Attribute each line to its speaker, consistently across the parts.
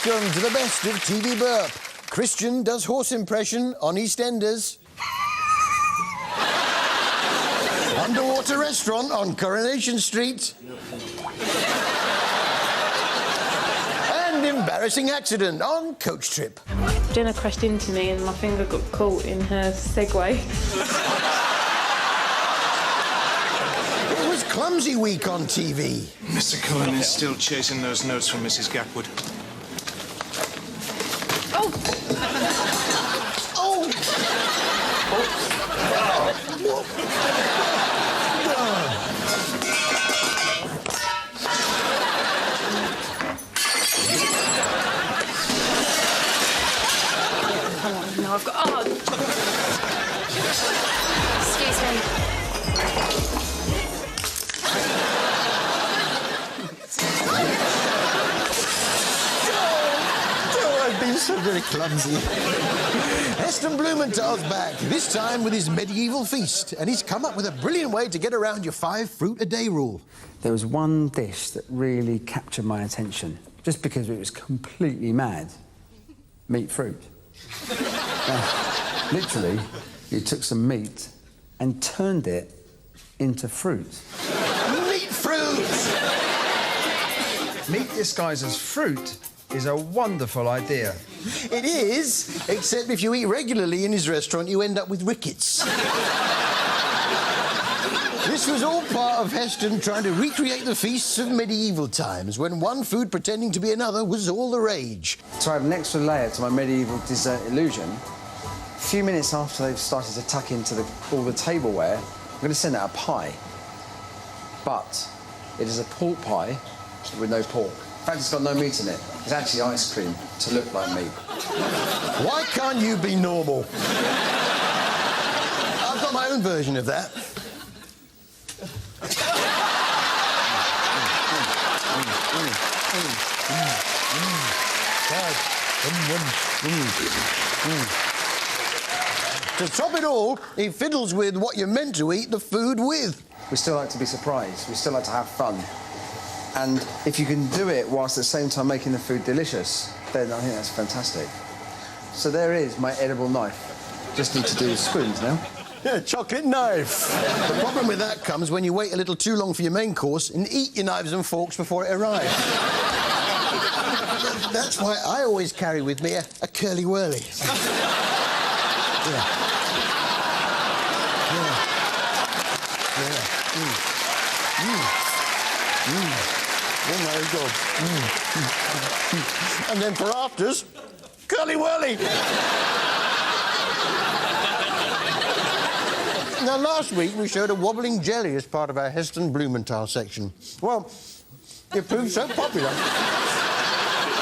Speaker 1: Welcome to the best of TV Burp. Christian does horse impression on EastEnders. Underwater restaurant on Coronation Street. And embarrassing accident on coach trip.
Speaker 2: Jenna crashed into me and my finger got caught in her Segway.
Speaker 1: It was Clumsy week on TV.
Speaker 3: Mr. Cohen is still chasing those notes from Mrs. Gatwood.
Speaker 2: Oh!
Speaker 1: Oh!
Speaker 2: Come on, now I've got... Oh! Excuse me.
Speaker 1: I've been so very clumsy. Heston Blumenthal's back, this time with his medieval feast, and he's come up with a brilliant way to get around your 5 fruit a day rule.
Speaker 4: There was one dish that really captured my attention, just because it was completely mad. Meat fruit. Literally, you took some meat and turned it into fruit.
Speaker 1: Meat fruit!
Speaker 5: Meat disguised as fruit is a wonderful idea.
Speaker 1: It is, except if you eat regularly in his restaurant, you end up with rickets. This was all part of Heston trying to recreate the feasts of medieval times, when one food pretending to be another was all the rage.
Speaker 4: So I have an extra layer to my medieval dessert illusion. A few minutes after they've started to tuck into all the tableware, I'm going to send out a pie. But it is a pork pie with no pork. In fact, it's got no meat in it. It's actually ice cream to look like meat.
Speaker 1: Why can't you be normal? I've got my own version of that. To top it all, he fiddles with what you're meant to eat the food with.
Speaker 4: We still like to be surprised. We still like to have fun. And if you can do it whilst at the same time making the food delicious, then I think that's fantastic. So there is my edible knife. Just need to do spoons now.
Speaker 1: Yeah, chocolate knife. The problem with that comes when you wait a little too long for your main course and eat your knives and forks before it arrives. That's why I always carry with me a curly whirly. Yeah. Oh, my God. And then for afters, curly whirly. Now, last week we showed a wobbling jelly as part of our Heston Blumenthal section. Well, it proved so popular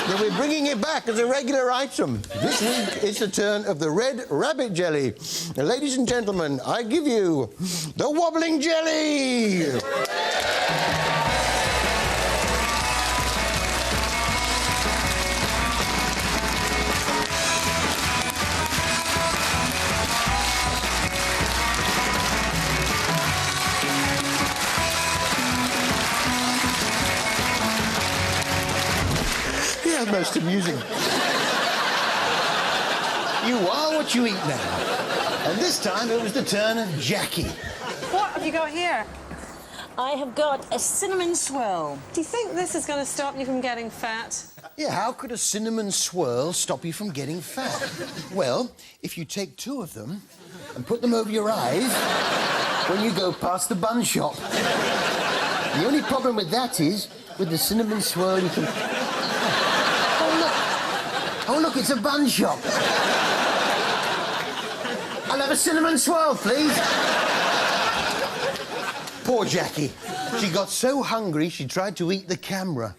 Speaker 1: that we're bringing it back as a regular item. This week it's the turn of the red rabbit jelly. Now, ladies and gentlemen, I give you the wobbling jelly. Yeah, most amusing. You are what you eat now. And this time it was the turn of Jackie.
Speaker 6: What have you got here?
Speaker 7: I have got a cinnamon swirl.
Speaker 6: Do you think this is going to stop you from getting fat?
Speaker 1: Yeah, how could a cinnamon swirl stop you from getting fat? Well, if you take 2 of them and put them over your eyes when you go past the bun shop. The only problem with that is, with the cinnamon swirl, you can... Oh, look, it's a bun shop. I'll have a cinnamon swirl, please. Poor Jackie. She got so hungry she tried to eat the camera.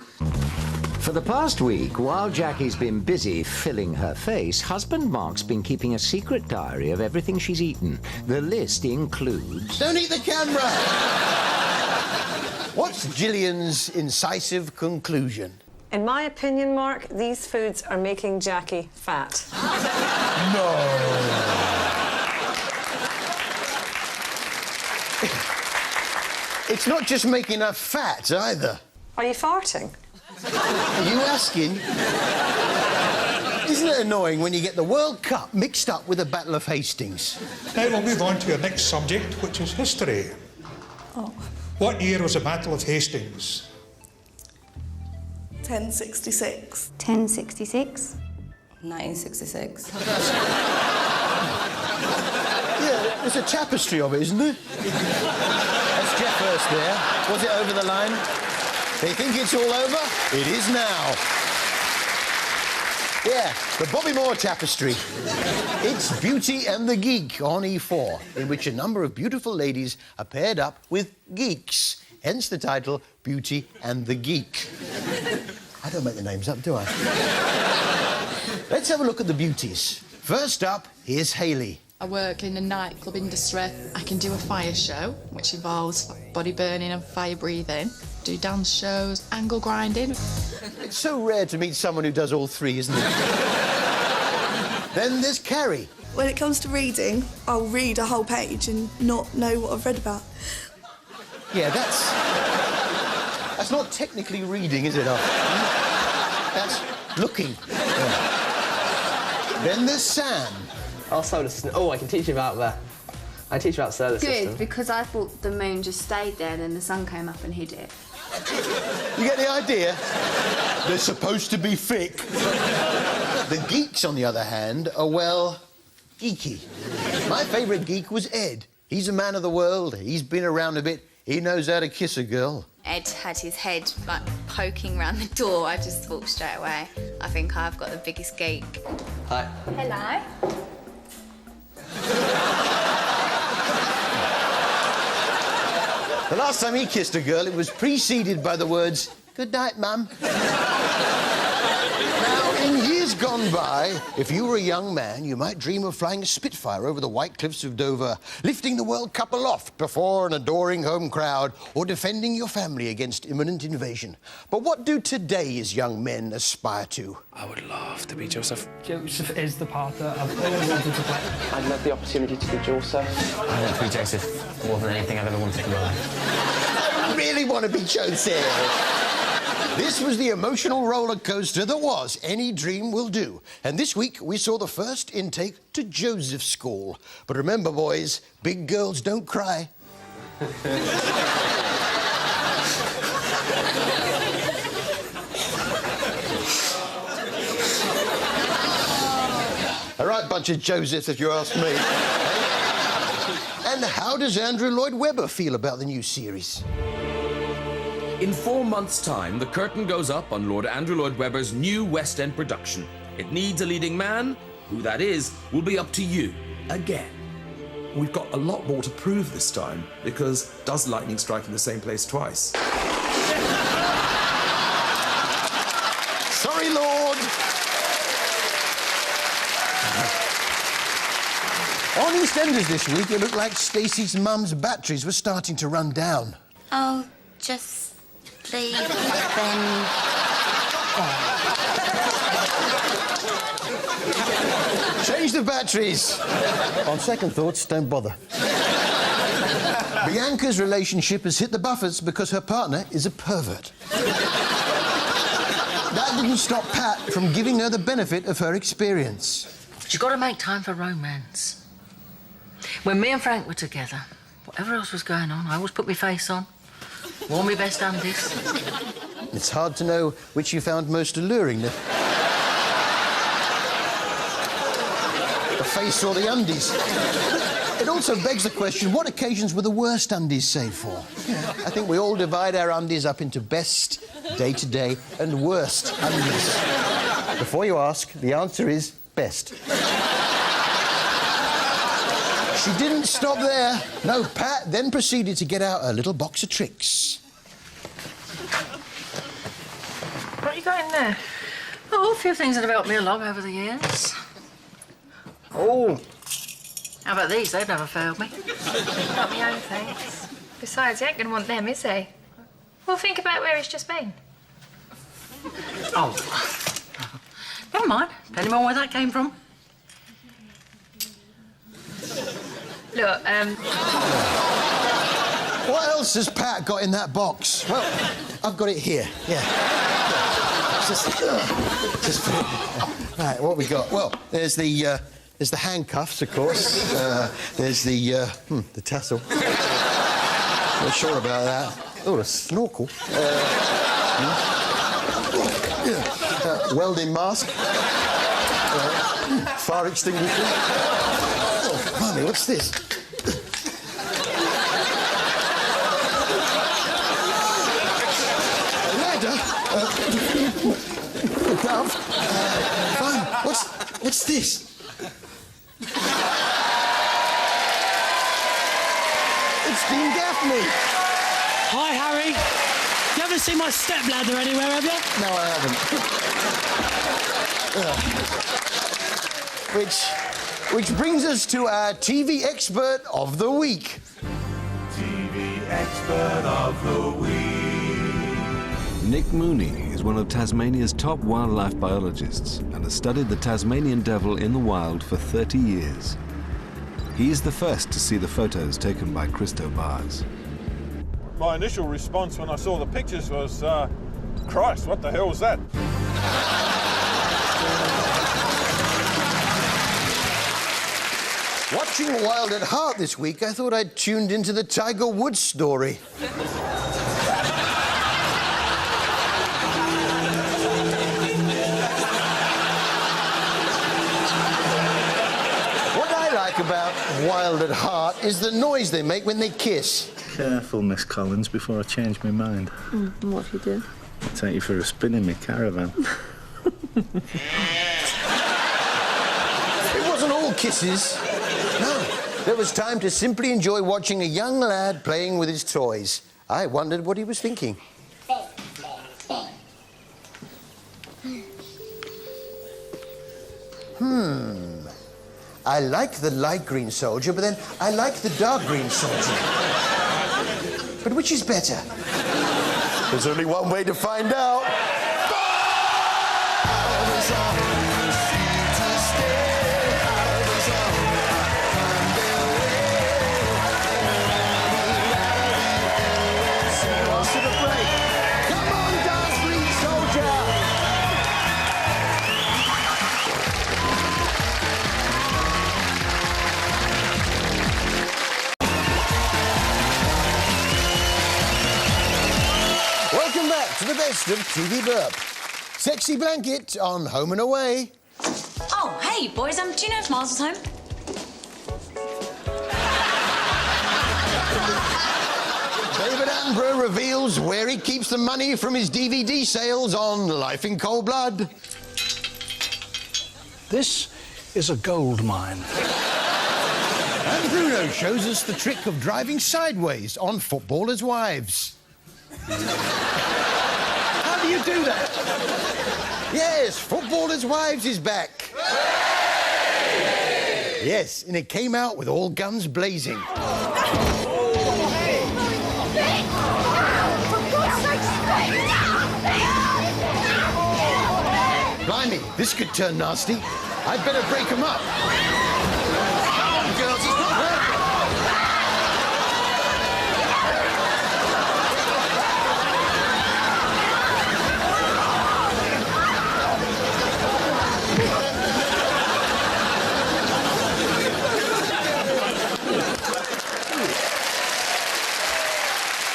Speaker 8: For the past week, while Jackie's been busy filling her face, husband Mark's been keeping a secret diary of everything she's eaten. The list includes...
Speaker 1: Don't eat the camera! What's Gillian's incisive conclusion?
Speaker 6: In my opinion, Mark, these foods are making Jackie fat.
Speaker 1: No. It's not just making her fat, either.
Speaker 6: Are you farting?
Speaker 1: Are you asking? Isn't it annoying when you get the World Cup mixed up with the Battle of Hastings?
Speaker 9: Now we'll move on to our next subject, which is history.
Speaker 10: Oh.
Speaker 9: What year was the Battle of Hastings?
Speaker 10: 1066.
Speaker 11: 1066.
Speaker 10: 1966.
Speaker 1: Yeah, there's a tapestry of it, isn't there? That's Jeff Hurst there. Was it over the line? They think it's all over? It is now. Yeah, the Bobby Moore tapestry. It's Beauty and the Geek on E4, in which a number of beautiful ladies are paired up with geeks. Hence the title, Beauty and the Geek. I don't make the names up, do I? Let's have a look at the beauties. First up, here's Hayley.
Speaker 12: I work in the nightclub industry. I can do a fire show, which involves body burning and fire breathing. Do dance shows, angle grinding.
Speaker 1: It's so rare to meet someone who does all three, isn't it? Then there's Carrie.
Speaker 10: When it comes to reading, I'll read a whole page and not know what I've read about.
Speaker 1: Yeah, that's not technically reading, is it? That's looking. Yeah. Then there's Sam.
Speaker 13: I can teach you about that. I teach about solar system.
Speaker 11: Good, because I thought the moon just stayed there, then the sun came up and hid it.
Speaker 1: You get the idea? They're supposed to be thick. The geeks, on the other hand, are, well, geeky. My favourite geek was Ed. He's a man of the world. He's been around a bit. He knows how to kiss a girl.
Speaker 14: Ed had his head, like, poking round the door. I just thought straight away, I think I've got the biggest geek.
Speaker 13: Hi.
Speaker 14: Hello.
Speaker 1: The last time he kissed a girl, it was preceded by the words, "Good night, Mum." Now, in years gone by, if you were a young man, you might dream of flying a Spitfire over the white cliffs of Dover, lifting the World Cup aloft before an adoring home crowd, or defending your family against imminent invasion. But what do today's young men aspire to?
Speaker 15: I would love to be Joseph.
Speaker 16: Joseph is the part that I've always wanted to play.
Speaker 13: I'd love the opportunity to be Joseph.
Speaker 15: I want to be Joseph more than anything I've ever wanted in my life.
Speaker 1: I really want to be Joseph. This was the emotional roller coaster that was Any Dream Will Do. And this week we saw the first intake to Joseph's School. But remember, boys, big girls don't cry. A right bunch of Josephs, if you ask me. And how does Andrew Lloyd Webber feel about the new series?
Speaker 17: In 4 months' time, the curtain goes up on Lord Andrew Lloyd Webber's new West End production. It needs a leading man. Who that is will be up to you. Again.
Speaker 18: We've got a lot more to prove this time, because does lightning strike in the same place twice?
Speaker 1: Sorry, Lord. On EastEnders this week, it looked like Stacey's mum's batteries were starting to run down.
Speaker 14: Oh, just leave then.
Speaker 1: Change the batteries. On second thoughts, don't bother. Bianca's relationship has hit the buffers because her partner is a pervert. That didn't stop Pat from giving her the benefit of her experience.
Speaker 19: But you've got to make time for romance. When me and Frank were together, whatever else was going on, I always put my face on, wore my best undies.
Speaker 1: It's hard to know which you found most alluring, the face or the undies. It also begs the question, what occasions were the worst undies saved for? I think we all divide our undies up into best, day-to-day, and worst undies. Before you ask, the answer is best. She didn't stop there. No, Pat then proceeded to get out a little box of tricks.
Speaker 19: What you got in there? Oh, a few things that have helped me along over the years. Oh. How about these? They've never failed me.
Speaker 20: Got my own things. Besides, he ain't going to want them, is he? Well, think about where he's just been.
Speaker 19: Oh. Never mind. Tell him where that came from.
Speaker 20: Look,
Speaker 1: What else has Pat got in that box? Well, I've got it here, yeah. Just right, what we got? Well, there's the handcuffs, of course. There's the tassel. Not sure about that. Oh, a snorkel. Welding mask. Fire extinguisher. Oh, blimey, what's this? A ladder. A glove. Fine. What's this? It's Dean Gaffney.
Speaker 16: Hi, Harry. You ever seen my stepladder anywhere, have you?
Speaker 1: No, I haven't. Which brings us to our TV expert of the week.
Speaker 21: TV expert of the week.
Speaker 22: Nick Mooney is one of Tasmania's top wildlife biologists and has studied the Tasmanian devil in the wild for 30 years. He is the first to see the photos taken by Christo Bars.
Speaker 23: My initial response when I saw the pictures was, Christ, what the hell was that?
Speaker 1: Watching Wild at Heart this week, I thought I'd tuned into the Tiger Woods story. What I like about Wild at Heart is the noise they make when they kiss.
Speaker 24: Careful, Miss Collins, before I change my mind.
Speaker 2: What if you do?
Speaker 24: I'll take you for a spin in my caravan.
Speaker 1: It wasn't all kisses. No, there was time to simply enjoy watching a young lad playing with his toys. I wondered what he was thinking. I like the light green soldier, but then I like the dark green soldier. But which is better? There's only one way to find out. To the best of TV Burp. Sexy Blanket on Home and Away.
Speaker 7: Oh, hey, boys, do you know if Miles is home?
Speaker 1: David Attenborough reveals where he keeps the money from his DVD sales on Life in Cold Blood.
Speaker 25: This is a gold mine.
Speaker 1: And Bruno shows us the trick of driving sideways on Footballers' Wives. How do you do that? Yes, Footballers' Wives is back. Yes, and it came out with all guns blazing. Blimey, this could turn nasty. I'd better break them up. Come on, girls, it's not working.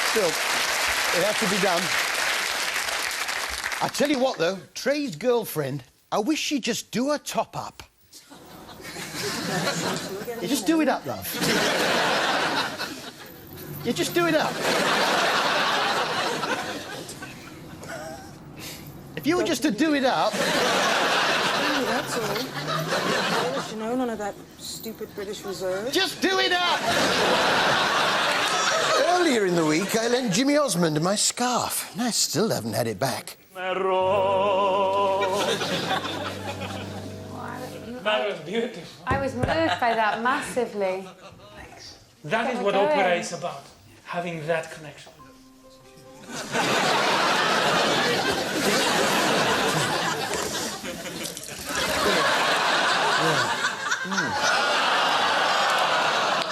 Speaker 1: Still, it has to be done. I tell you what, though, Trey's girlfriend, I wish she'd just do her top up. You just do it up, love. You just do it up. If you were just to do it up...
Speaker 26: That's all. You know, none of that stupid British Reserve.
Speaker 1: Just do it up! Earlier in the week, I lent Jimmy Osmond my scarf, and I still haven't had it back.
Speaker 27: That was beautiful.
Speaker 11: I was moved by that massively.
Speaker 27: That is what opera is about, having that connection.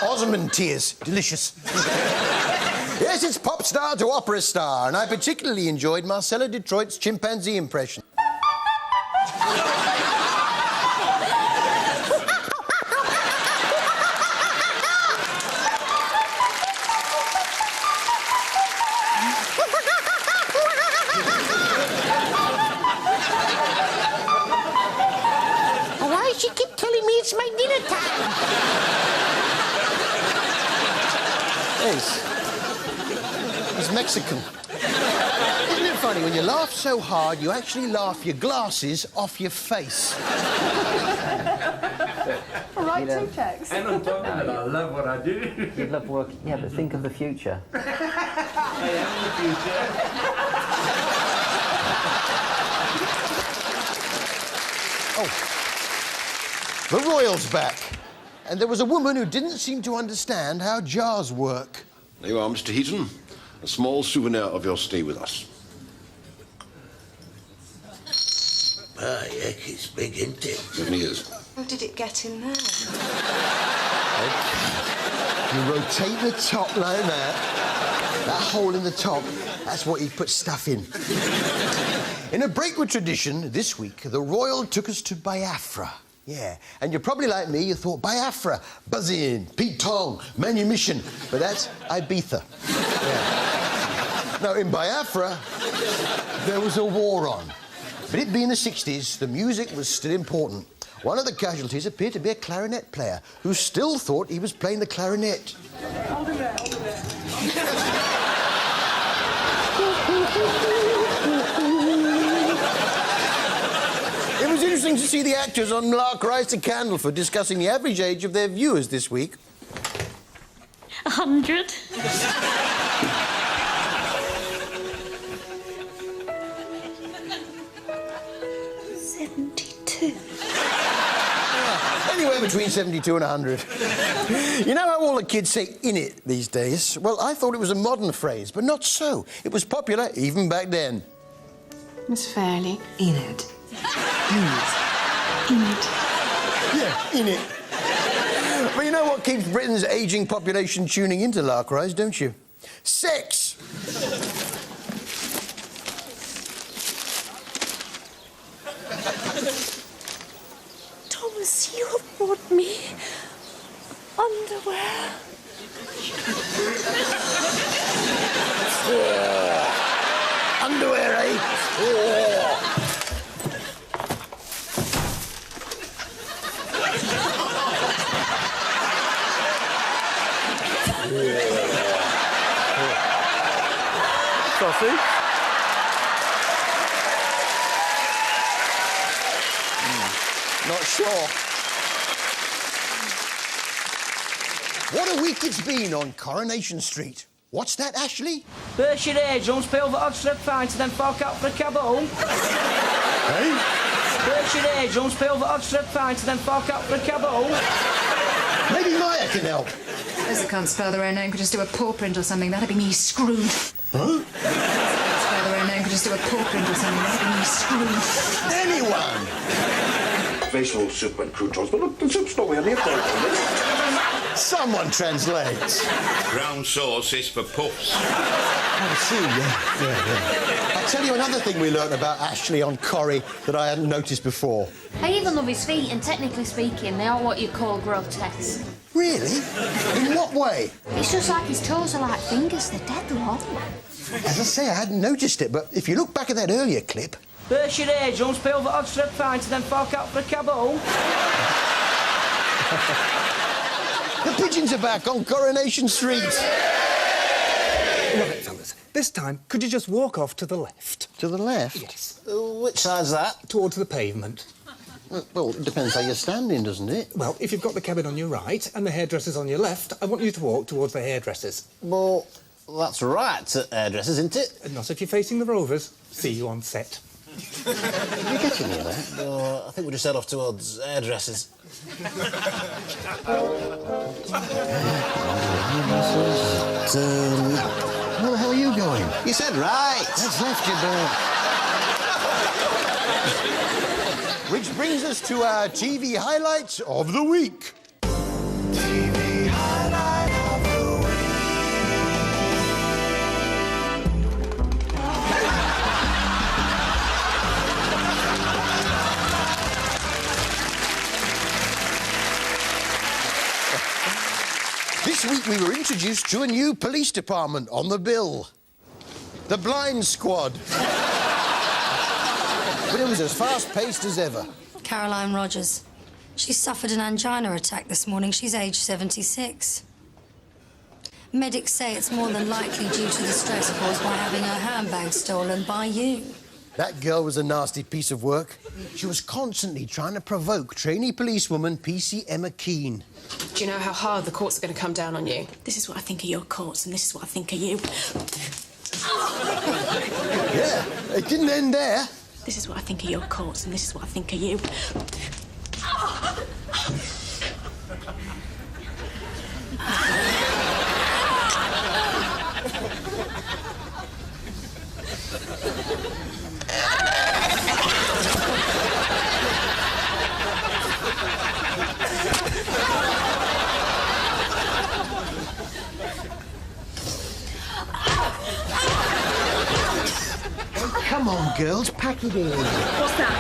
Speaker 1: Osmond tears, delicious. Yes, it's Popstar to opera star, and I particularly enjoyed Marcella Detroit's chimpanzee impression.
Speaker 3: Why does she keep telling me it's my dinner time?
Speaker 1: He's Mexican. Isn't it funny, when you laugh so hard, you actually laugh your glasses off your face?
Speaker 4: All right, two checks.
Speaker 5: And on top of it, I love what I do.
Speaker 15: You'd love working. Yeah, but think of the future.
Speaker 5: I am the future.
Speaker 1: Oh. The Royal's back. And there was a woman who didn't seem to understand how jars work.
Speaker 6: There you are, Mr. Heaton. A small souvenir of your stay with us.
Speaker 8: Ah, yuck, it's big, isn't it?
Speaker 6: Certainly is.
Speaker 10: How did it get in there?
Speaker 1: You rotate the top like that. That hole in the top, that's what you put stuff in. In a break with tradition, this week, the Royal took us to Biafra. Yeah, and you're probably like me, you thought Biafra, Buzzin, Pete Tong, Manumission, but that's Ibiza. Yeah. Now, in Biafra, there was a war on. But it being the 60s, the music was still important. One of the casualties appeared to be a clarinet player who still thought he was playing the clarinet.
Speaker 4: Hold him there, hold him there.
Speaker 1: It was interesting to see the actors on Lark Rise to Candleford discussing the average age of their viewers this week.
Speaker 2: 100.
Speaker 1: Anywhere between 72 and 100. You know how all the kids say "in it" these days? Well, I thought it was a modern phrase, but not so. It was popular even back then.
Speaker 4: Miss Fairley.
Speaker 9: In it.
Speaker 1: In it. Yeah, in it. But you know what keeps Britain's ageing population tuning into Lark Rise, don't you? Sex!
Speaker 3: Thomas, you have bought me underwear.
Speaker 1: Underwear, eh? Sausage. Not sure. What a week it's been on Coronation Street. What's that, Ashley?
Speaker 12: Burst your agents, pay over odd strip fight, and then fork out for a cab home.
Speaker 1: Hey?
Speaker 12: Burst your agents, pay over odd strip fight, and then fork out for a cab home.
Speaker 1: Maybe Maya can help.
Speaker 9: Those that can't spell their own name could just do a paw print or something. That'd be me screwed.
Speaker 1: Huh?
Speaker 9: Spell their own name could just do a paw print or something. That'd be me screwed.
Speaker 1: Anyone!
Speaker 6: Facial soup and croutons, but the soup's nowhere near there.
Speaker 1: Someone translates.
Speaker 6: Brown sauce is for puffs.
Speaker 1: I see, yeah. I'll tell you another thing we learnt about Ashley on Corrie that I hadn't noticed before.
Speaker 14: I even love his feet, and technically speaking, they are what you call grotesque.
Speaker 1: Really? In what way?
Speaker 14: It's just like his toes are like fingers, they're dead long.
Speaker 1: As I say, I hadn't noticed it, but if you look back at that earlier clip...
Speaker 12: Burst your agents, pay over odd strip fight, and then fork out for a cab home.
Speaker 1: The pigeons are back on Coronation Street.
Speaker 28: Right, fellas. This time, could you just walk off to the left?
Speaker 1: To the left?
Speaker 28: Yes.
Speaker 1: Which side's that?
Speaker 28: Towards the pavement.
Speaker 1: Well, it depends how you're standing, doesn't it?
Speaker 28: Well, if you've got the cabin on your right and the hairdressers on your left, I want you to walk towards the hairdressers.
Speaker 15: Well, that's right, hairdressers, isn't it?
Speaker 28: Not if you're facing the Rovers. See you on set.
Speaker 1: You're getting near there.
Speaker 15: I think we'll just head off towards hairdressers.
Speaker 1: Where the hell are you going?
Speaker 15: You said right.
Speaker 1: That's left, you bird. Which brings us to our TV highlights of the week.
Speaker 21: TV highlight of the week.
Speaker 1: This week we were introduced to a new police department on the bill. The Blind Squad. But it was as fast-paced as ever.
Speaker 13: Caroline Rogers. She suffered an angina attack this morning. She's aged 76. Medics say it's more than likely due to the stress caused by having her handbag stolen by you.
Speaker 1: That girl was a nasty piece of work. She was constantly trying to provoke trainee policewoman PC Emma Keane.
Speaker 16: Do you know how hard the courts are going to come down on you? This is what I think of your courts, and this is what I think of you.
Speaker 1: Yeah, it didn't end there.
Speaker 16: This is what I think of your courts, and this is what I think of you.
Speaker 1: Come on, girls, pack it in.
Speaker 16: What's that?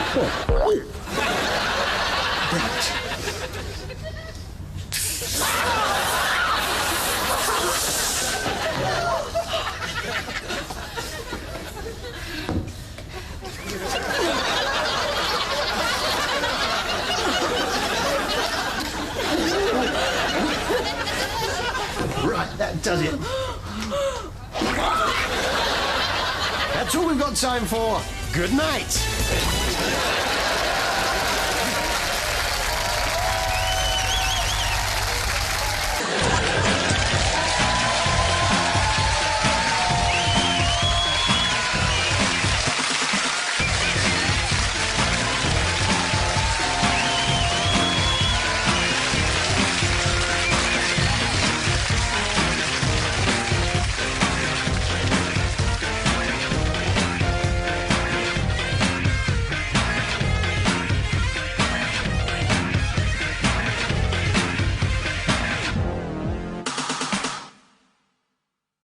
Speaker 1: Right, that does it. That's all we've got time for. Good night.